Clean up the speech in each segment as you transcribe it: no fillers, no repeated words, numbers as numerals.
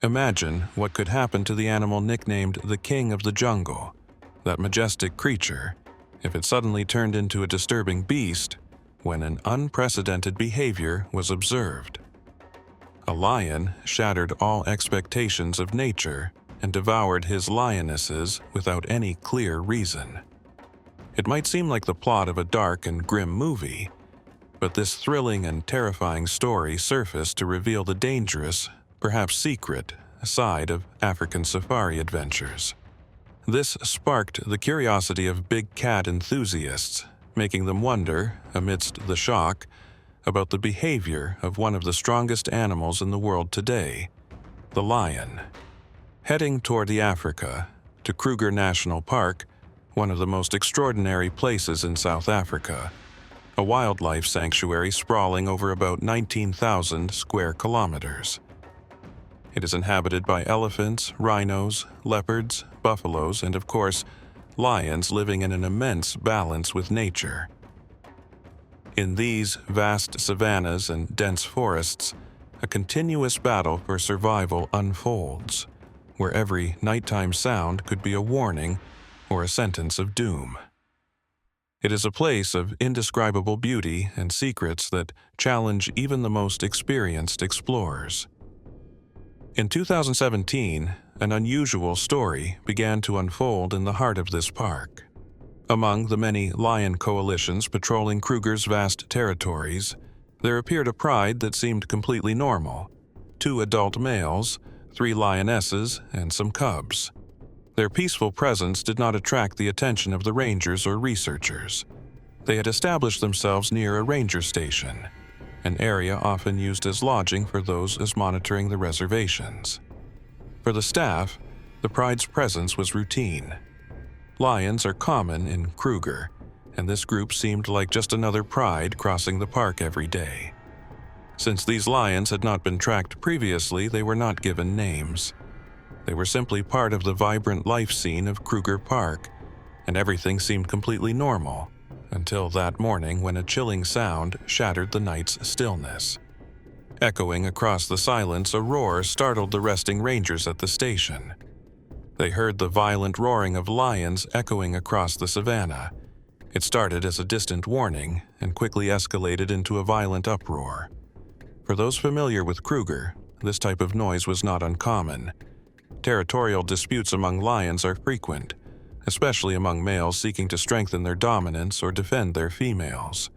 Imagine what could happen to the animal nicknamed the King of the Jungle, that majestic creature, if it suddenly turned into a disturbing beast when an unprecedented behavior was observed. A lion shattered all expectations of nature and devoured his lionesses without any clear reason. It might seem like the plot of a dark and grim movie, but this thrilling and terrifying story surfaced to reveal the dangerous, perhaps secret, side of African safari adventures. This sparked the curiosity of big cat enthusiasts, making them wonder, amidst the shock, about the behavior of one of the strongest animals in the world today, the lion. Heading toward the Africa, to Kruger National Park, one of the most extraordinary places in South Africa, a wildlife sanctuary sprawling over about 19,000 square kilometers. It is inhabited by elephants, rhinos, leopards, buffaloes, and of course, lions living in an immense balance with nature. In these vast savannas and dense forests, a continuous battle for survival unfolds, where every nighttime sound could be a warning or a sentence of doom. It is a place of indescribable beauty and secrets that challenge even the most experienced explorers. In 2017, an unusual story began to unfold in the heart of this park. Among the many lion coalitions patrolling Kruger's vast territories, there appeared a pride that seemed completely normal: 2 adult males, 3 lionesses, and some cubs. Their peaceful presence did not attract the attention of the rangers or researchers. They had established themselves near a ranger station, an area often used as lodging for those as monitoring the reservations. For the staff, the pride's presence was routine. Lions are common in Kruger, and this group seemed like just another pride crossing the park every day. Since these lions had not been tracked previously, they were not given names. They were simply part of the vibrant life scene of Kruger Park, and everything seemed completely normal, until that morning when a chilling sound shattered the night's stillness. Echoing across the silence, a roar startled the resting rangers at the station. They heard the violent roaring of lions echoing across the savannah. It started as a distant warning and quickly escalated into a violent uproar. For those familiar with Kruger, this type of noise was not uncommon. Territorial disputes among lions are frequent, especially among males seeking to strengthen their dominance or defend their females.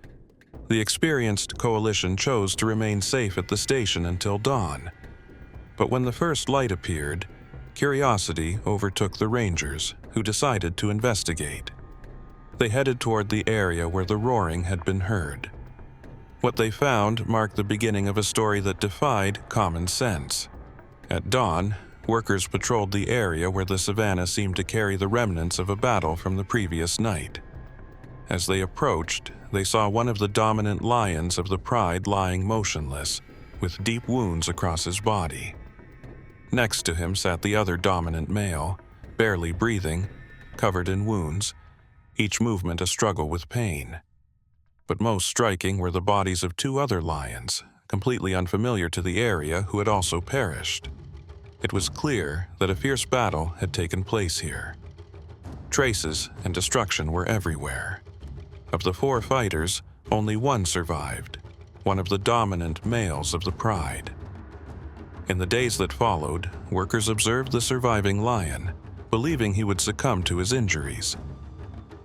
The experienced coalition chose to remain safe at the station until dawn. But when the first light appeared, curiosity overtook the rangers, who decided to investigate. They headed toward the area where the roaring had been heard. What they found marked the beginning of a story that defied common sense. At dawn, workers patrolled the area where the savannah seemed to carry the remnants of a battle from the previous night. As they approached, they saw one of the dominant lions of the pride lying motionless, with deep wounds across his body. Next to him sat the other dominant male, barely breathing, covered in wounds, each movement a struggle with pain. But most striking were the bodies of 2 other lions, completely unfamiliar to the area, who had also perished. It was clear that a fierce battle had taken place here. Traces and destruction were everywhere. Of the 4 fighters, only one survived, one of the dominant males of the pride. In the days that followed, workers observed the surviving lion, believing he would succumb to his injuries.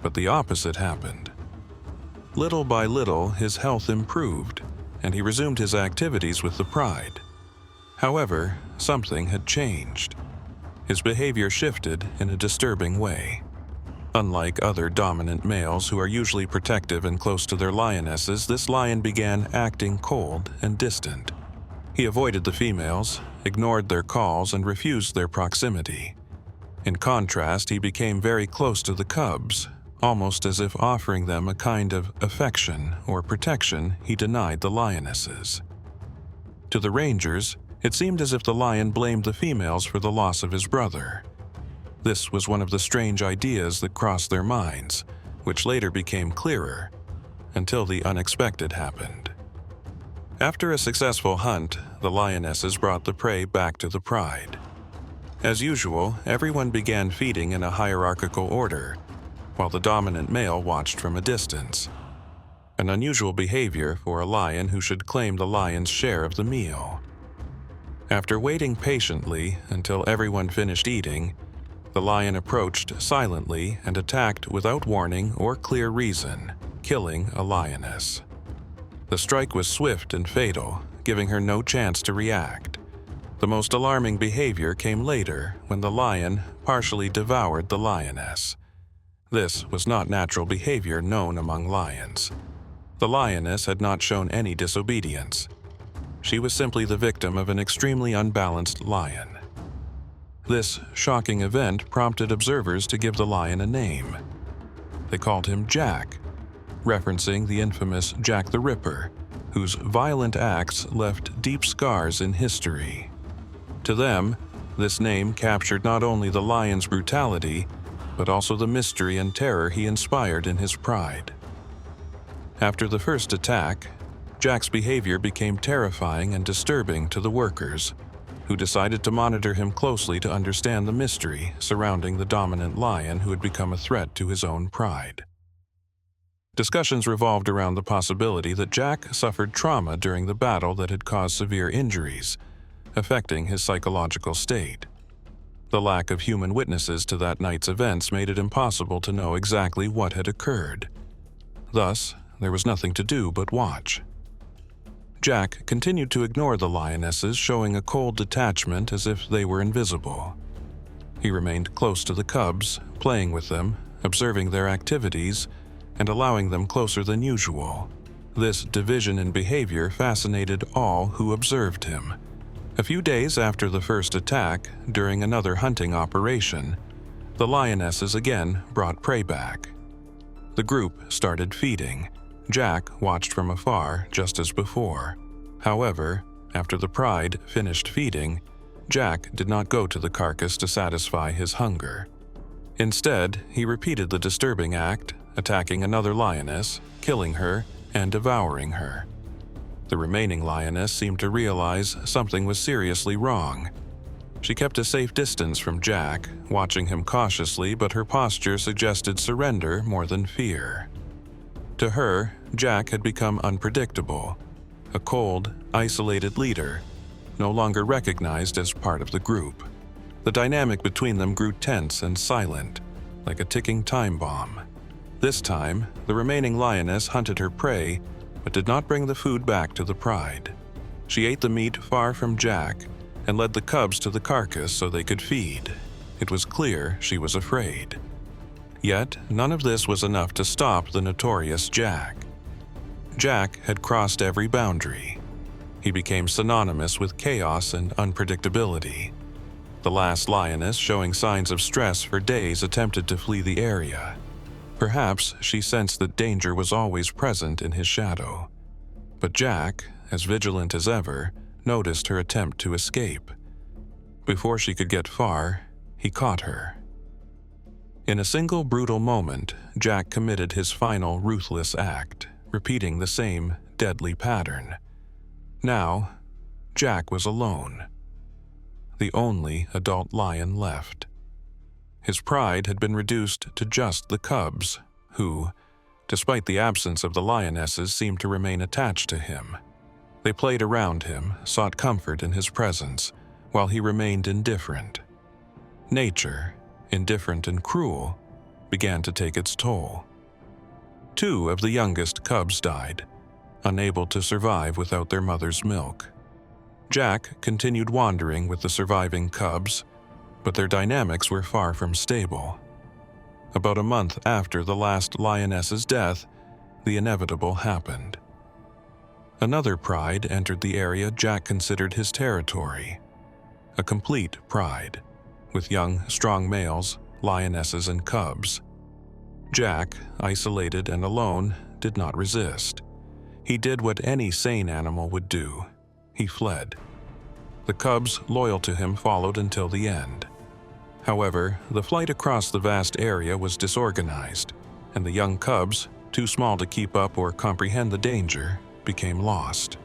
But the opposite happened. Little by little, his health improved, and he resumed his activities with the pride. However, something had changed. His behavior shifted in a disturbing way. Unlike other dominant males who are usually protective and close to their lionesses, this lion began acting cold and distant. He avoided the females, ignored their calls, and refused their proximity. In contrast, he became very close to the cubs, almost as if offering them a kind of affection or protection he denied the lionesses. To the rangers, it seemed as if the lion blamed the females for the loss of his brother. This was one of the strange ideas that crossed their minds, which later became clearer, until the unexpected happened. After a successful hunt, the lionesses brought the prey back to the pride. As usual, everyone began feeding in a hierarchical order, while the dominant male watched from a distance. An unusual behavior for a lion who should claim the lion's share of the meal. After waiting patiently until everyone finished eating, the lion approached silently and attacked without warning or clear reason, killing a lioness. The strike was swift and fatal, giving her no chance to react. The most alarming behavior came later when the lion partially devoured the lioness. This was not natural behavior known among lions. The lioness had not shown any disobedience. She was simply the victim of an extremely unbalanced lion. This shocking event prompted observers to give the lion a name. They called him Jack, referencing the infamous Jack the Ripper, whose violent acts left deep scars in history. To them, this name captured not only the lion's brutality, but also the mystery and terror he inspired in his pride. After the first attack, Jack's behavior became terrifying and disturbing to the workers, who decided to monitor him closely to understand the mystery surrounding the dominant lion who had become a threat to his own pride. Discussions revolved around the possibility that Jack suffered trauma during the battle that had caused severe injuries, affecting his psychological state. The lack of human witnesses to that night's events made it impossible to know exactly what had occurred. Thus, there was nothing to do but watch. Jack continued to ignore the lionesses, showing a cold detachment as if they were invisible. He remained close to the cubs, playing with them, observing their activities, and allowing them closer than usual. This division in behavior fascinated all who observed him. A few days after the first attack, during another hunting operation, the lionesses again brought prey back. The group started feeding. Jack watched from afar just as before. However, after the pride finished feeding, Jack did not go to the carcass to satisfy his hunger. Instead, he repeated the disturbing act, attacking another lioness, killing her, and devouring her. The remaining lioness seemed to realize something was seriously wrong. She kept a safe distance from Jack, watching him cautiously, but her posture suggested surrender more than fear. To her, Jack had become unpredictable, a cold, isolated leader, no longer recognized as part of the group. The dynamic between them grew tense and silent, like a ticking time bomb. This time, the remaining lioness hunted her prey, but did not bring the food back to the pride. She ate the meat far from Jack and led the cubs to the carcass so they could feed. It was clear she was afraid. Yet, none of this was enough to stop the notorious Jack. Jack had crossed every boundary. He became synonymous with chaos and unpredictability. The last lioness, showing signs of stress for days, attempted to flee the area. Perhaps she sensed that danger was always present in his shadow. But Jack, as vigilant as ever, noticed her attempt to escape. Before she could get far, he caught her. In a single brutal moment, Jack committed his final ruthless act, repeating the same deadly pattern. Now, Jack was alone. The only adult lion left. His pride had been reduced to just the cubs, who, despite the absence of the lionesses, seemed to remain attached to him. They played around him, sought comfort in his presence, while he remained indifferent. Nature, indifferent and cruel, began to take its toll. 2 of the youngest cubs died, unable to survive without their mother's milk. Jack continued wandering with the surviving cubs, but their dynamics were far from stable. About a month after the last lioness's death, the inevitable happened. Another pride entered the area Jack considered his territory. A complete pride, with young, strong males, lionesses, and cubs. Jack, isolated and alone, did not resist. He did what any sane animal would do. He fled. The cubs, loyal to him, followed until the end. However, the flight across the vast area was disorganized, and the young cubs, too small to keep up or comprehend the danger, became lost.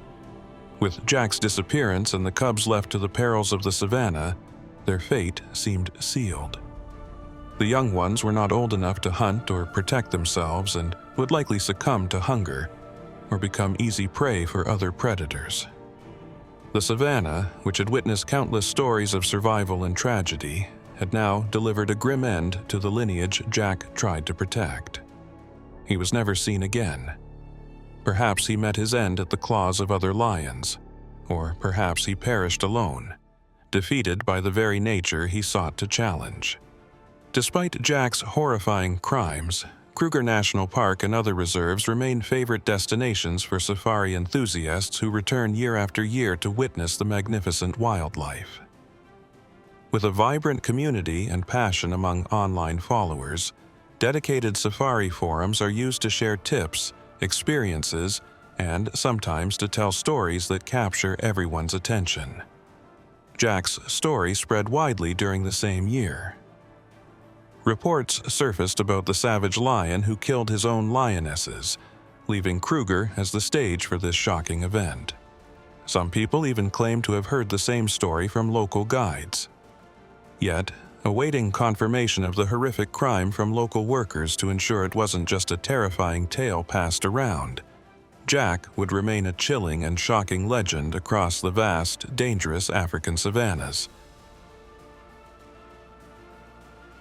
With Jack's disappearance and the cubs left to the perils of the savannah, their fate seemed sealed. The young ones were not old enough to hunt or protect themselves and would likely succumb to hunger or become easy prey for other predators. The savannah, which had witnessed countless stories of survival and tragedy, had now delivered a grim end to the lineage Jack tried to protect. He was never seen again. Perhaps he met his end at the claws of other lions, or perhaps he perished alone, defeated by the very nature he sought to challenge. Despite Jack's horrifying crimes, Kruger National Park and other reserves remain favorite destinations for safari enthusiasts who return year after year to witness the magnificent wildlife. With a vibrant community and passion among online followers, dedicated safari forums are used to share tips, experiences, and sometimes to tell stories that capture everyone's attention. Jack's story spread widely during the same year. Reports surfaced about the savage lion who killed his own lionesses, leaving Kruger as the stage for this shocking event. Some people even claim to have heard the same story from local guides. Yet, awaiting confirmation of the horrific crime from local workers to ensure it wasn't just a terrifying tale passed around, Jack would remain a chilling and shocking legend across the vast, dangerous African savannas.